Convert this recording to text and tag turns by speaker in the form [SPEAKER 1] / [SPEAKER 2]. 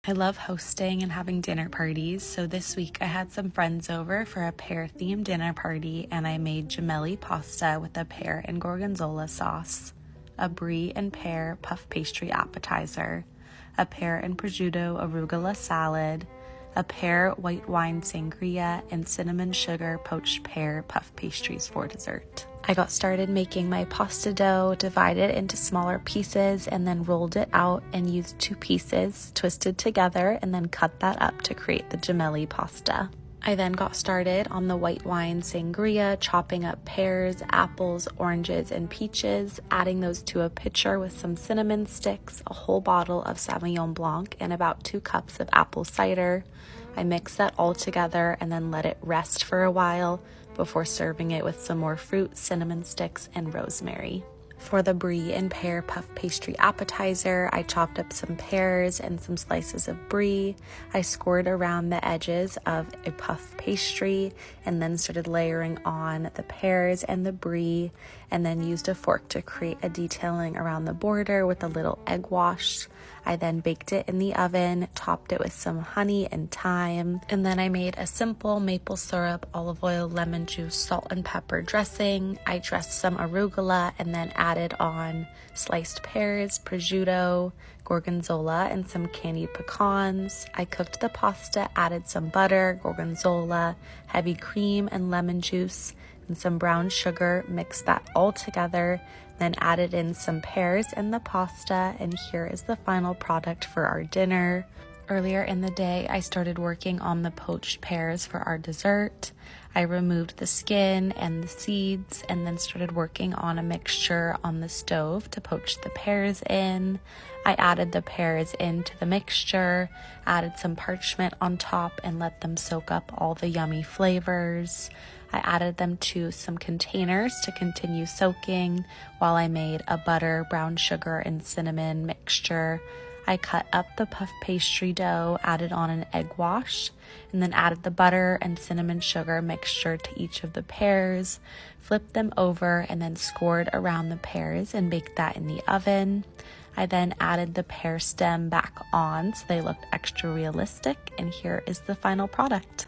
[SPEAKER 1] I love hosting and having dinner parties, so this week I had some friends over for a pear-themed dinner party, and I made gemelli pasta with a pear and gorgonzola sauce, a brie and pear puff pastry appetizer, a pear and prosciutto arugula salad, a pear white wine sangria, and cinnamon sugar poached pear puff pastries for dessert. I got started making my pasta dough, divided into smaller pieces, and then rolled it out and used 2 pieces twisted together and then cut that up to create the gemelli pasta. I then got started on the white wine sangria, chopping up pears, apples, oranges, and peaches, adding those to a pitcher with some cinnamon sticks, a whole bottle of Sauvignon Blanc, and about 2 cups of apple cider. I mixed that all together and then let it rest for a while before serving it with some more fruit, cinnamon sticks, and rosemary. For the brie and pear puff pastry appetizer, I chopped up some pears and some slices of brie. I scored around the edges of a puff pastry and then started layering on the pears and the brie, and then used a fork to create a detailing around the border with a little egg wash. I then baked it in the oven, topped it with some honey and thyme, and then I made a simple maple syrup, olive oil, lemon juice, salt, and pepper dressing. I dressed some arugula and then added on sliced pears, prosciutto, gorgonzola, and some candied pecans. I cooked the pasta, added some butter, gorgonzola, heavy cream, and lemon juice, and some brown sugar, mixed that all together, then added in some pears in the pasta, and here is the final product for our dinner. Earlier in the day, I started working on the poached pears for our dessert. I removed the skin and the seeds and then started working on a mixture on the stove to poach the pears in. I added the pears into the mixture, added some parchment on top, and let them soak up all the yummy flavors. I added them to some containers to continue soaking while I made a butter, brown sugar, and cinnamon mixture. I cut up the puff pastry dough, added on an egg wash, and then added the butter and cinnamon sugar mixture to each of the pears, flipped them over, and then scored around the pears and baked that in the oven. I then added the pear stem back on so they looked extra realistic, and here is the final product.